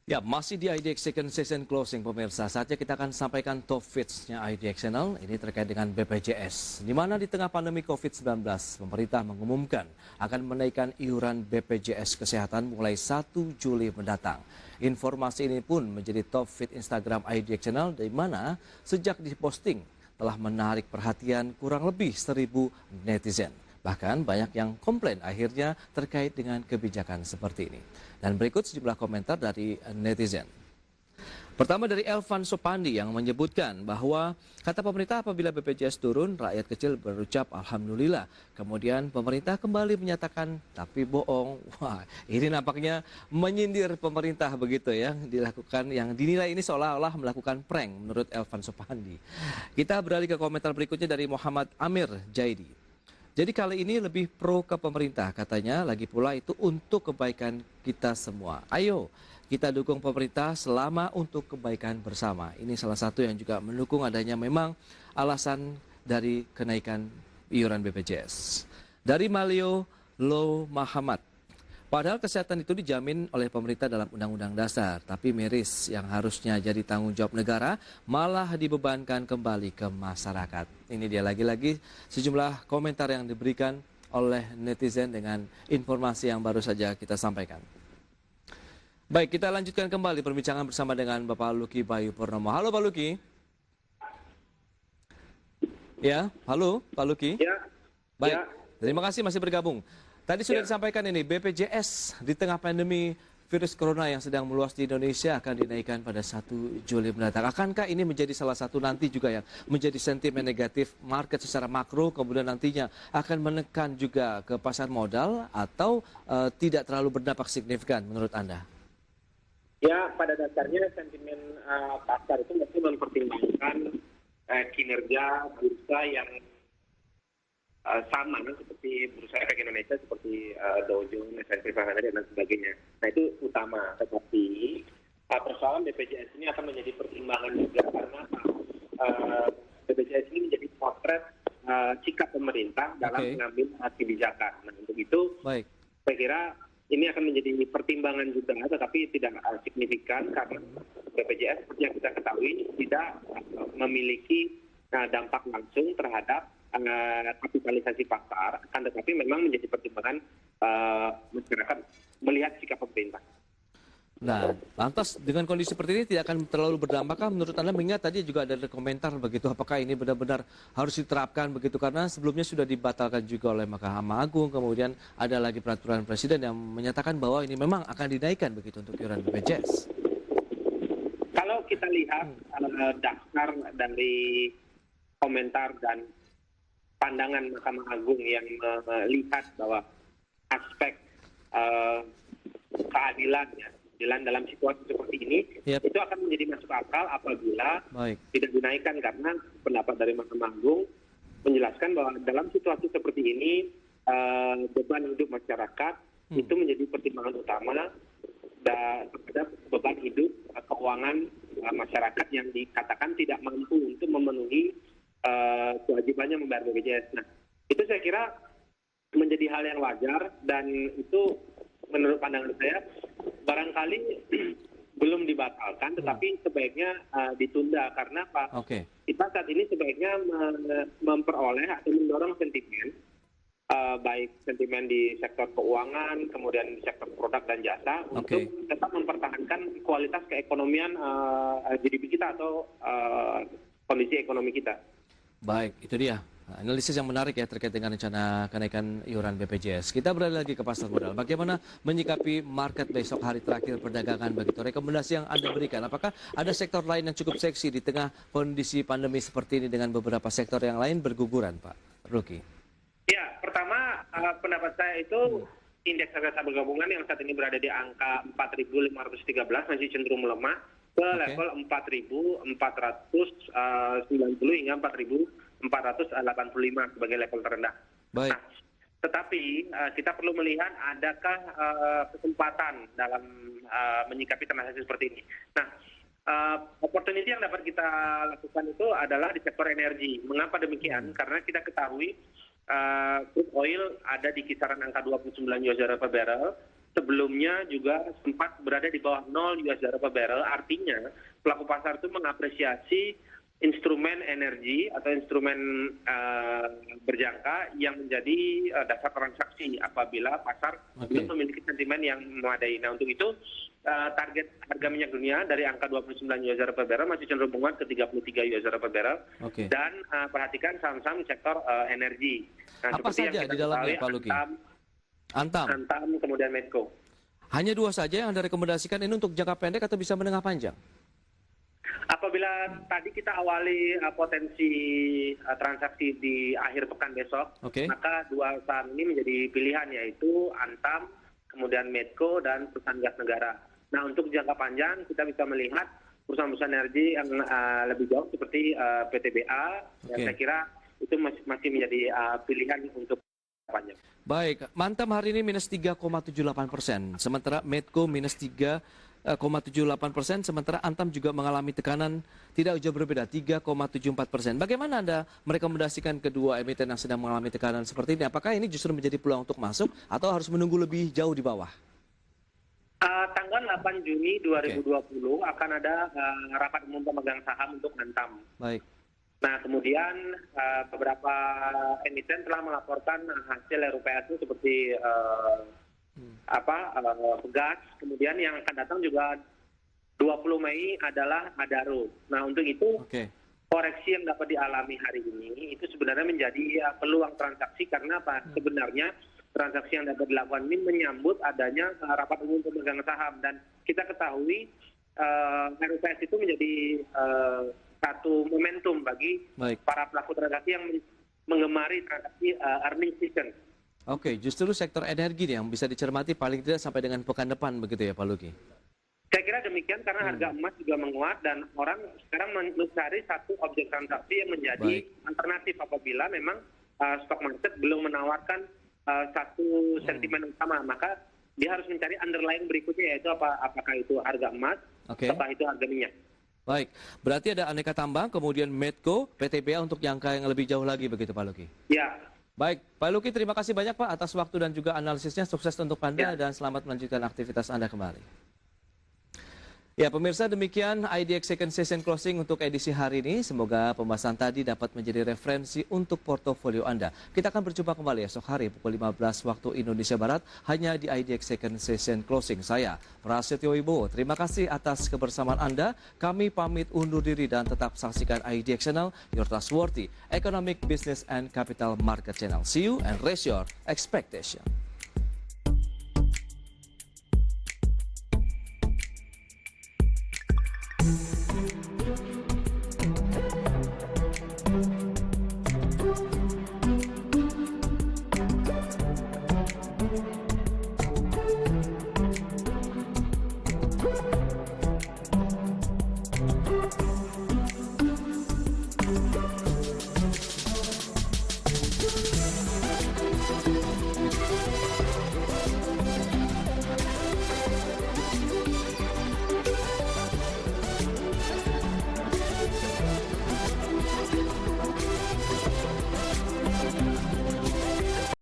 Ya, masih di IDX Second Session Closing, pemirsa. Saatnya kita akan sampaikan top fits-nya IDX Channel. Ini terkait dengan BPJS. Di mana di tengah pandemi COVID-19, pemerintah mengumumkan akan menaikkan iuran BPJS Kesehatan mulai 1 Juli mendatang. Informasi ini pun menjadi top fit Instagram IDX Channel, di mana sejak diposting telah menarik perhatian kurang lebih 1.000 netizen. Bahkan banyak yang komplain akhirnya terkait dengan kebijakan seperti ini. Dan berikut sejumlah komentar dari netizen. Pertama dari Elvan Sopandi yang menyebutkan bahwa kata pemerintah apabila BPJS turun, rakyat kecil berucap Alhamdulillah. Kemudian pemerintah kembali menyatakan tapi bohong. Wah, ini nampaknya menyindir pemerintah begitu ya. Dilakukan yang dinilai ini seolah-olah melakukan prank menurut Elvan Sopandi. Kita beralih ke komentar berikutnya dari Muhammad Amir Jaidi. Jadi kali ini lebih pro ke pemerintah, katanya lagi pula itu untuk kebaikan kita semua. Ayo kita dukung pemerintah selama untuk kebaikan bersama. Ini salah satu yang juga mendukung adanya memang alasan dari kenaikan iuran BPJS. Dari Malio Lo Mahamat. Padahal kesehatan itu dijamin oleh pemerintah dalam Undang-Undang Dasar, tapi miris yang harusnya jadi tanggung jawab negara malah dibebankan kembali ke masyarakat. Ini dia lagi-lagi sejumlah komentar yang diberikan oleh netizen dengan informasi yang baru saja kita sampaikan. Baik, kita lanjutkan kembali perbincangan bersama dengan Bapak Luki Bayu Purnomo. Halo Pak Luki. Ya, halo Pak Luki. Ya. Baik, Ya. Terima kasih masih bergabung. Tadi sudah disampaikan ini, BPJS di tengah pandemi virus corona yang sedang meluas di Indonesia akan dinaikkan pada 1 Juli mendatang. Akankah ini menjadi salah satu nanti juga yang menjadi sentimen negatif market secara makro, kemudian nantinya akan menekan juga ke pasar modal atau tidak terlalu berdampak signifikan menurut Anda? Ya, pada dasarnya sentimen pasar itu mesti mempertimbangkan kinerja bursa yang sama seperti bursa efek Indonesia seperti Dow Jones, S&P 500 dan sebagainya. Nah itu utama. Tetapi persoalan BPJS ini akan menjadi pertimbangan juga karena BPJS ini menjadi potret sikap pemerintah dalam mengambil kebijakan. Nah untuk itu saya kira ini akan menjadi pertimbangan juga, tetapi tidak signifikan karena BPJS seperti yang kita ketahui tidak memiliki dampak langsung terhadap kapitalisasi pasar, akan tetapi memang menjadi pertimbangan masyarakat melihat sikap pemerintah. Nah, lantas dengan kondisi seperti ini tidak akan terlalu berdampakkah menurut Anda? Mengingat tadi juga ada komentar begitu, apakah ini benar-benar harus diterapkan begitu, karena sebelumnya sudah dibatalkan juga oleh Mahkamah Agung, kemudian ada lagi peraturan Presiden yang menyatakan bahwa ini memang akan dinaikkan begitu untuk iuran BPJS. Kalau kita lihat dasar dari komentar dan pandangan Mahkamah Agung yang melihat bahwa aspek keadilan dalam situasi seperti ini itu akan menjadi masuk akal apabila tidak dinaikkan, karena pendapat dari Mahkamah Agung menjelaskan bahwa dalam situasi seperti ini beban hidup masyarakat itu menjadi pertimbangan utama terhadap beban hidup keuangan masyarakat yang dikatakan tidak mampu untuk memenuhi kewajibannya membayar BPJS. Nah, itu saya kira menjadi hal yang wajar dan itu menurut pandangan saya barangkali belum dibatalkan, tetapi sebaiknya ditunda karena kita saat ini sebaiknya memperoleh atau mendorong sentimen baik sentimen di sektor keuangan, kemudian di sektor produk dan jasa untuk tetap mempertahankan kualitas keekonomian GDP kita atau kondisi ekonomi kita. Baik, itu dia analisis yang menarik ya terkait dengan rencana kenaikan iuran BPJS. Kita beralih lagi ke pasar modal. Bagaimana menyikapi market besok hari terakhir perdagangan begitu? Rekomendasi yang Anda berikan, apakah ada sektor lain yang cukup seksi di tengah kondisi pandemi seperti ini dengan beberapa sektor yang lain berguguran, Pak Luki? Ya, pertama pendapat saya itu indeks harga saham gabungan yang saat ini berada di angka 4.513 masih cenderung melemah ke level 4.490 hingga 4.485 sebagai level terendah. Baik. Nah, tetapi kita perlu melihat adakah kesempatan dalam menyikapi transaksi seperti ini. Nah, opportunity yang dapat kita lakukan itu adalah di sektor energi. Mengapa demikian? Karena kita ketahui crude oil ada di kisaran angka 29 US dollar per barrel. sebelumnya juga sempat berada di bawah 0 US dollar per barrel. Artinya pelaku pasar itu mengapresiasi instrumen energi atau instrumen berjangka yang menjadi dasar transaksi apabila pasar belum memiliki sentimen yang memadai. Nah, untuk itu target harga minyak dunia dari angka 29 US dollar per barrel masih cenderung menguat ke 33 US dollar per barrel. Dan perhatikan saham-saham sektor energi. Nah, apa saja di dalamnya, Pak Luki? Antam, kemudian Medco. Hanya 2 saja yang Anda rekomendasikan ini untuk jangka pendek atau bisa menengah panjang? Apabila tadi kita awali potensi transaksi di akhir pekan besok, maka 2 saham ini menjadi pilihan, yaitu Antam, kemudian Medco, dan perusahaan gas negara. Nah, untuk jangka panjang kita bisa melihat perusahaan-perusahaan energi yang lebih jauh seperti PTBA, saya kira itu masih menjadi pilihan untuk panjang. Baik, Antam hari ini minus 3,78%, sementara Medco minus 3,78%, sementara Antam juga mengalami tekanan tidak jauh berbeda, 3,74%. Bagaimana Anda merekomendasikan kedua emiten yang sedang mengalami tekanan seperti ini? Apakah ini justru menjadi peluang untuk masuk atau harus menunggu lebih jauh di bawah? Tanggal 8 Juni 2020 akan ada rapat umum pemegang saham untuk Antam. Baik. Nah, kemudian beberapa emiten telah melaporkan hasil RUPS seperti gas. Kemudian yang akan datang juga 20 Mei adalah Adaro. Nah, untuk itu koreksi yang dapat dialami hari ini itu sebenarnya menjadi peluang transaksi karena apa? Sebenarnya transaksi yang dapat dilakukan ini menyambut adanya rapat umum pemegang saham, dan kita ketahui RUPS itu menjadi satu momentum bagi para pelaku transaksi yang menggemari transaksi earnings season. Justru sektor energi yang bisa dicermati paling tidak sampai dengan pekan depan begitu ya, Pak Luki? Saya kira demikian karena harga emas juga menguat dan orang sekarang mencari satu objek transaksi yang menjadi alternatif apabila memang stock market belum menawarkan satu sentimen utama, maka dia harus mencari underlying berikutnya, yaitu apakah itu harga emas atau itu harga minyak. Baik, berarti ada aneka tambang, kemudian Medco, PTBA untuk jangka yang lebih jauh lagi begitu, Pak Luki? Ya. Baik, Pak Luki, terima kasih banyak Pak atas waktu dan juga analisisnya. Sukses untuk Anda dan selamat melanjutkan aktivitas Anda kembali. Ya pemirsa, demikian IDX Second Session Closing untuk edisi hari ini. Semoga pembahasan tadi dapat menjadi referensi untuk portofolio Anda. Kita akan berjumpa kembali esok hari pukul 15 waktu Indonesia Barat hanya di IDX Second Session Closing. Saya Prasetyo Wibowo. Terima kasih atas kebersamaan Anda. Kami pamit undur diri dan tetap saksikan IDX Channel, your trustworthy economic, business and capital market channel. See you and raise your expectation.